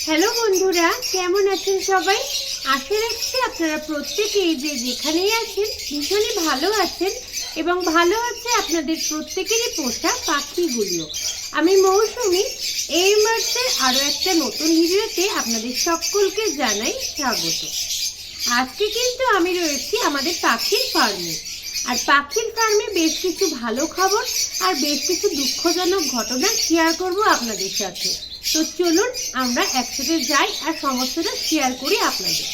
Hello বন্ধুরা, কেমন আছেন সবাই? আশা রাখছি আপনারা প্রত্যেকেই যে যেখানেই আছেন ভীষণই ভালো আছেন এবং ভালো আছে আপনাদের প্রত্যেকেরই পোষা পাখিগুলিও। আমি মৌসুমী, এই মুহূর্তে আরও একটা নতুন ভিডিওতে আপনাদের সকলকে জানাই স্বাগত। আজকে কিন্তু আমি রয়েছি আমাদের পাখির ফার্মে, আর পাখির ফার্মে বেশ কিছু ভালো খবর আর বেশ কিছু দুঃখজনক ঘটনা শেয়ার করব আপনাদের সাথে। তো চলুন আমরা একসাথে যাই আর সমস্তটা শেয়ার করি আপনাদের।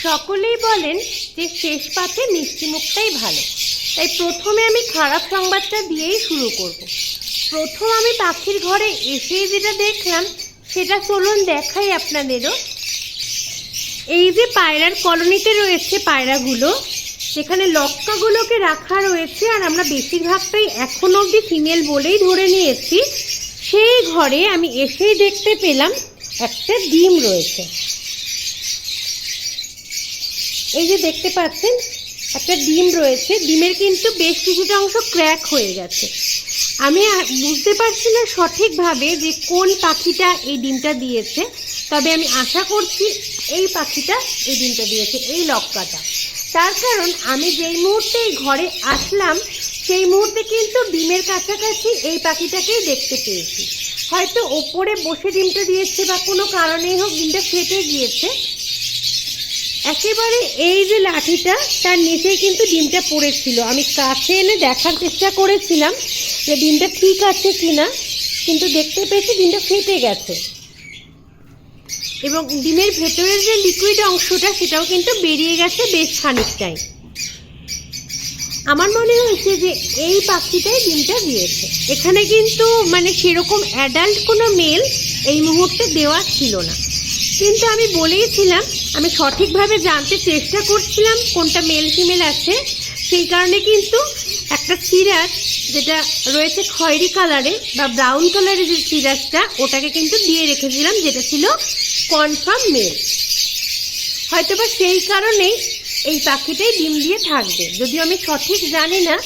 সকলেই বলেন যে শেষ পাতে মিষ্টি মুখটাই ভালো, তাই প্রথমে আমি খারাপ সংবাদটা দিয়েই শুরু করব। প্রথম আমি পাখির ঘরে এসেই যেটা দেখলাম সেটা চলুন দেখাই আপনাদেরও। এই যে পায়রার কলোনিতে রয়েছে পায়রাগুলো, সেখানে লক্কাগুলোকে রাখা রয়েছে, আর আমরা বেশিরভাগটাই এখনো অবধি ফিমেল বলেই ধরে নিয়েছি। সেই ঘরে আমি এসেই দেখতে পেলাম একটা ডিম রয়েছে। এই যে দেখতে পাচ্ছেন একটা ডিম রয়েছে, ডিমের কিন্তু বেশ কিছুটা অংশ ক্র্যাক হয়ে গেছে। আমি বুঝতে পারছি না সঠিকভাবে যে কোন পাখিটা এই ডিমটা দিয়েছে, তবে আমি আশা করছি এই পাখিটা এই ডিমটা দিয়েছে, এই লক্কাটা। তার কারণ আমি যেই মুহূর্তে এই ঘরে আসলাম সেই মুহূর্তে কিন্তু ডিমের কাছাকাছি এই পাখিটাকেই দেখতে পেয়েছি। হয়তো ওপরে বসে ডিমটা দিয়েছে বা কোনো কারণেই হোক ডিমটা ফেটে গিয়েছে। একেবারে এই যে লাঠিটা তার নিচেই কিন্তু ডিমটা পড়েছিল। আমি কাছে এনে দেখার চেষ্টা করেছিলাম যে ডিমটা ঠিক আছে কিনা, কিন্তু দেখতে পেয়েছি ডিমটা ফেটে গেছে এবং ডিমের ভেতরের যে লিকুইড অংশটা সেটাও কিন্তু বেরিয়ে গেছে বেশ খানিকটাই। আমার মনে হয়েছে যে এই পাখিটাই ডিমটা দিয়েছে। এখানে কিন্তু সেরকম অ্যাডাল্ট কোনো মেল এই মুহূর্তে দেওয়া ছিল না, কিন্তু আমি বলেইছিলাম আমি সঠিকভাবে জানতে চেষ্টা করছিলাম কোনটা মেল ফিমেল আছে। সেই কারণে কিন্তু একটা সিরাজ যেটা রয়েছে খয়েরি কালারে বা ব্রাউন কালারের যে সিরাজটা, ওটাকে কিন্তু দিয়ে রেখেছিলাম, যেটা ছিল কনফার্ম মেল। হয়তোবা সেই কারণেই এই পাখিটাই ডিম দিয়ে থাকবে, যদিও আমি সঠিক জানি না।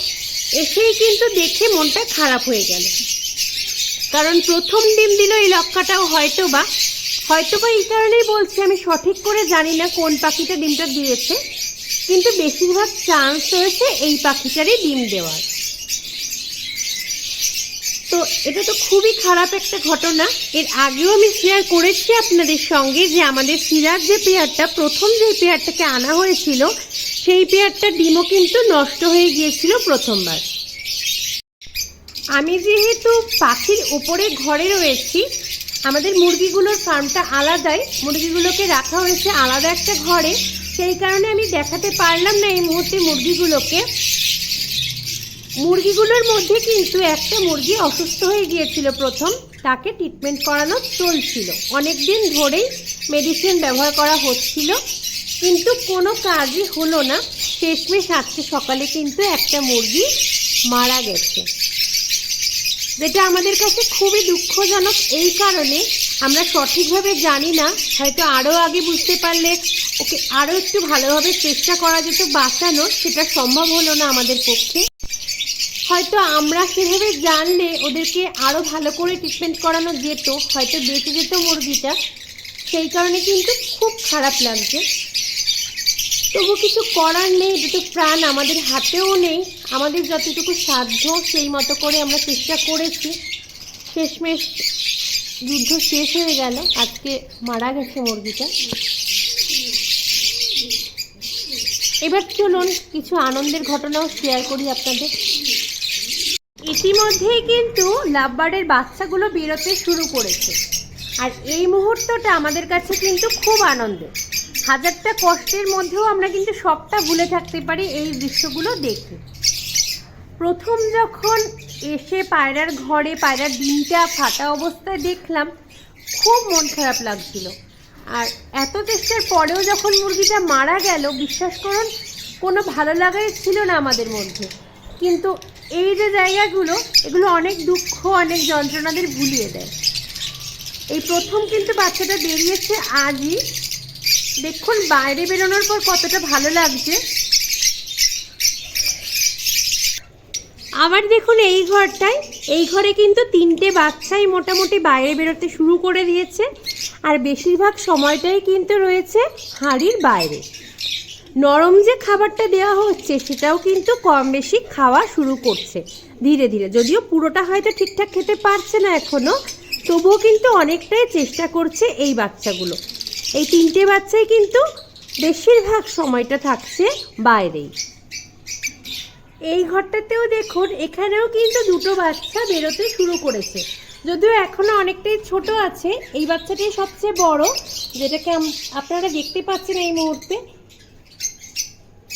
এসেই কিন্তু দেখে মনটা খারাপ হয়ে গেল, কারণ প্রথম ডিম দিল এই লক্কাটাও হয়তোবা এই কারণেই বলছি আমি সঠিক করে জানি না কোন পাখিটা ডিমটা দিয়েছে, কিন্তু বেশিরভাগ চান্স রয়েছে এই পাখিটারই ডিম দেওয়ার। তো এটা তো খুবই খারাপ একটা ঘটনা। এর আগেও আমি শেয়ার করেছি আপনাদের সঙ্গে যে আমাদের সিরাজ যে পেয়ারটা, প্রথম যে পেয়ারটাকে আনা হয়েছিল, সেই পেয়ারটা ডিমও কিন্তু নষ্ট হয়ে গিয়েছিল প্রথমবার। আমি যেহেতু পাখির উপরে ঘরে রয়েছি, আমাদের মুরগিগুলোর ফার্মটা আলাদাই, মুরগিগুলোকে রাখা হয়েছে আলাদা একটা ঘরে, সেই কারণে আমি দেখাতে পারলাম না এই মুহূর্তে মুরগিগুলোকে। মুরগিগুলোর মধ্যে কিন্তু একটা মুরগি অসুস্থ হয়ে গিয়েছিল প্রথম, তাকে ট্রিটমেন্ট করানো চলছিল, অনেক দিন ধরেই মেডিসিন ব্যবহার করা হচ্ছিল, কিন্তু কোনো কাজই হলো না। শেষমেশ আজকে সকালে কিন্তু একটা মুরগি মারা গেছে, যেটা আমাদের কাছে খুবই দুঃখজনক। এই কারণে আমরা সঠিকভাবে জানি না, হয়তো আরও আগে বুঝতে পারলে ওকে আরও একটু ভালোভাবে চেষ্টা করা যেত বাঁচানোর, সেটা সম্ভব হলো না আমাদের পক্ষে। হয়তো আমরা সেভাবে জানলে ওদেরকে আরও ভালো করে ট্রিটমেন্ট করানো যেত, হয়তো বেঁচে যেত মুরগিটা। সেই কারণে কিন্তু খুব খারাপ লাগছে, তবু কিছু করার নেই, দুটো প্রাণ আমাদের হাতেও নেই। আমাদের যতটুকু সাধ্য সেই মতো করে আমরা চেষ্টা করেছি। শেষমেশ যুদ্ধ শেষ হয়ে গেল, আজকে মারা গেছে মুরগিটা। এবার চলুন কিছু আনন্দের ঘটনাও শেয়ার করি আপনাদের। ইতিমধ্যেই কিন্তু লাভবার্ডের বাচ্চাগুলো বেরোতে শুরু করেছে, আর এই মুহূর্তটা আমাদের কাছে কিন্তু খুব আনন্দের। হাজারটা কষ্টের মধ্যেও আমরা কিন্তু সবটা ভুলে থাকতে পারি এই দৃশ্যগুলো দেখে। প্রথম যখন এসে পায়রার ঘরে পায়রার ডিমটা ফাটা অবস্থায় দেখলাম, খুব মন খারাপ লাগছিল। আর এত চেষ্টার পরেও যখন মুরগিটা মারা গেল, বিশ্বাস করুন কোনো ভালো লাগাই ছিল না আমাদের মধ্যে। কিন্তু এই যে জায়গাগুলো, এগুলো অনেক দুঃখ অনেক যন্ত্রণাদের ভুলিয়ে দেয়। এই প্রথম কিন্তু বাচ্চাটা বেরিয়েছে আজই, দেখুন বাইরে বেরোনোর পর কতটা ভালো লাগছে। আবার দেখুন এই ঘরে কিন্তু তিনটে বাচ্চাই মোটামুটি বাইরে বেরোতে শুরু করে দিয়েছে। আর বেশিরভাগ সময়টাই কিন্তু রয়েছে হাঁড়ির বাইরে। নরম যে খাবারটা দেওয়া হচ্ছে সেটাও কিন্তু কম বেশি খাওয়া শুরু করছে ধীরে ধীরে, যদিও পুরোটা হয়তো ঠিকঠাক খেতে পারছে না এখনো, তবুও কিন্তু অনেকটাই চেষ্টা করছে এই বাচ্চাগুলো। এই 3টে বাচ্চাই কিন্তু বেশিরভাগ সময়টা থাকছে বাইরেই। এই ঘরটাতেও দেখুন, এখানেও কিন্তু 2টো বাচ্চা বেরোতে শুরু করেছে, যদিও এখনো অনেকটাই ছোট আছে। এই বাচ্চাটাই সবচেয়ে বড়, যেটাকে আপনারা দেখতে পাচ্ছেন এই মুহূর্তে,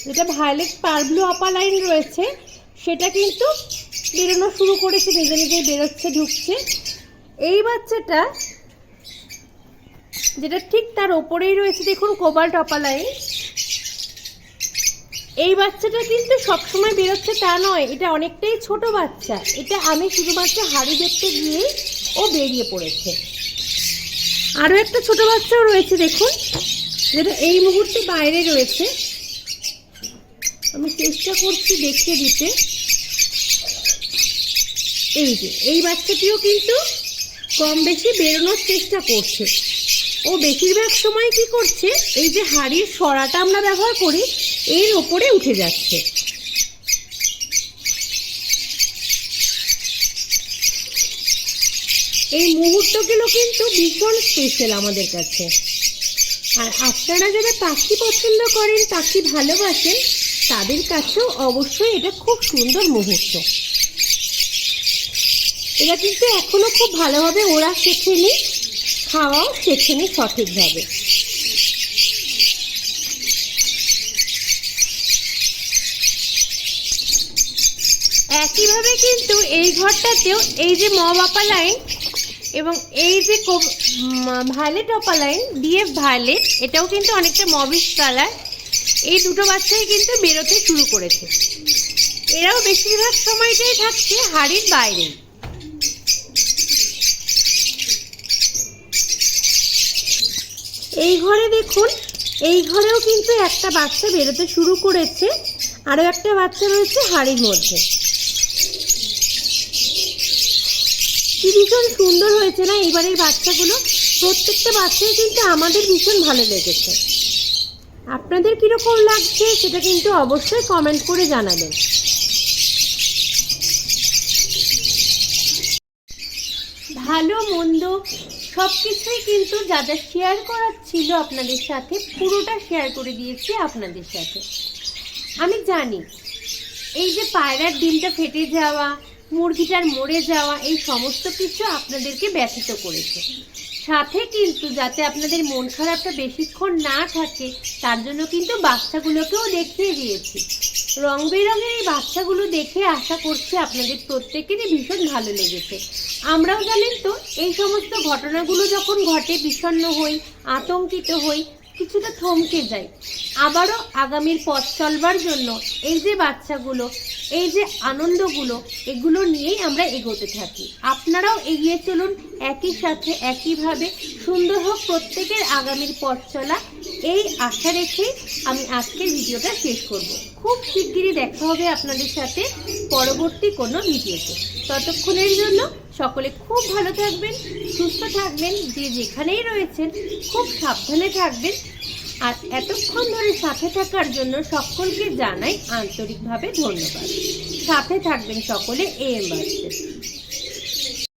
যেটা ভায়োলেট পার্বলু অপালাইন রয়েছে, সেটা কিন্তু বেরোনো শুরু করেছে, নিজে নিজেই বেরোচ্ছে, ঢুকছে। এই বাচ্চাটা যেটা ঠিক তার ওপরেই রয়েছে দেখুন কোবাল্ট অপালাইন, এই বাচ্চাটা কিন্তু সবসময় বেরোচ্ছে তা নয়, এটা অনেকটাই ছোট বাচ্চা। এটা আমি শুধুমাত্র হাঁড়ি দেখতে গিয়েই ও বেরিয়ে পড়েছে। আরও একটা ছোট বাচ্চাও রয়েছে দেখুন, যেটা এই মুহূর্তে বাইরে রয়েছে। আমি চেষ্টা করছি দেখিয়ে দিতে। এই যে এই বাচ্চাটিও কিন্তু কম বেশি বেরোনোর চেষ্টা করছে। ও বেশিরভাগ সময় কি করছে, এই যে হাঁড়ির সরাটা আমরা ব্যবহার করি এর ওপরে উঠে যাচ্ছে। এই মুহূর্তগুলো কিন্তু ভীষণ স্পেশাল আমাদের কাছে। আর আপনারা যারা পাখি পছন্দ করেন, পাখি ভালোবাসেন, তাদের কাছেও অবশ্যই এটা খুব সুন্দর মুহূর্ত। এরা কিন্তু এখনো খুব ভালোভাবে ওরা শেখেনি, খাওয়াও শেখেনি সঠিকভাবে। একইভাবে কিন্তু এই ঘরটাতেও এই যে মব অপালাইন এবং এই যে ভায়োলেট অপালাইন, ডিএফ ভায়োলেট, এটাও কিন্তু অনেকটা মবিশ কালার, এই 2টো বাচ্চাই কিন্তু বেরোতে শুরু করেছে। এরাও বেশিরভাগ সময়টাই থাকছে হাঁড়ির বাইরে। এই ঘরে দেখুন, এই ঘরেও কিন্তু একটা বাচ্চা বেরোতে শুরু করেছে, আরও একটা বাচ্চা রয়েছে হাঁড়ির মধ্যে। কি ভীষণ সুন্দর হয়েছে না এইবারের বাচ্চাগুলো, প্রত্যেকটা বাচ্চাই কিন্তু আমাদের ভীষণ ভালো লেগেছে। আপনাদের কীরকম লাগছে সেটা কিন্তু অবশ্যই কমেন্ট করে জানাবেন। ভালো মন্দ সব কিছুই কিন্তু যা যা শেয়ার করার ছিল আপনাদের সাথে, পুরোটা শেয়ার করে দিয়েছি আপনাদের সাথে। আমি জানি এই যে পায়রার ডিমটা ফেটে যাওয়া, মুরগিটার মরে যাওয়া, এই সমস্ত কিছু আপনাদেরকে ব্যথিত করেছে। সাথে কিন্তু যাতে আপনাদের মন খারাপটা বেশিক্ষণ না থাকে, তার জন্য কিন্তু বাচ্চাগুলোকেও দেখিয়ে দিয়েছি। রং বেরঙের এই বাচ্চাগুলো দেখে আশা করছি আপনাদের প্রত্যেকেরই ভীষণ ভালো লেগেছে। আমরাও জানেন তো, এই সমস্ত ঘটনাগুলো যখন ঘটে বিষণ্ণ হই, আতঙ্কিত হই, কিছুটা থমকে যাই। আবারও আগামীর পথ চলবার জন্য এই যে বাচ্চাগুলো, এই যে আনন্দগুলো, এগুলো নিয়েই আমরা এগোতে থাকি। আপনারাও এগিয়ে চলুন একই সাথে, একইভাবে। সুন্দর হোক প্রত্যেকের আগামীর পথ চলা, এই আশা রেখেই আমি আজকের ভিডিওটা শেষ করব। খুব শিগগিরই দেখা হবে আপনাদের সাথে পরবর্তী কোনো ভিডিওতে। ততক্ষণের জন্য সকলে খুব ভালো থাকবেন, সুস্থ থাকবেন, যে যেখানেই রয়েছেন খুব সাবধানে থাকবেন। আর এতক্ষণ ধরে সাথে থাকার জন্য সকলকে জানাই আন্তরিকভাবে ধন্যবাদ। সাথে থাকবেন সকলে AM বার্ডসের।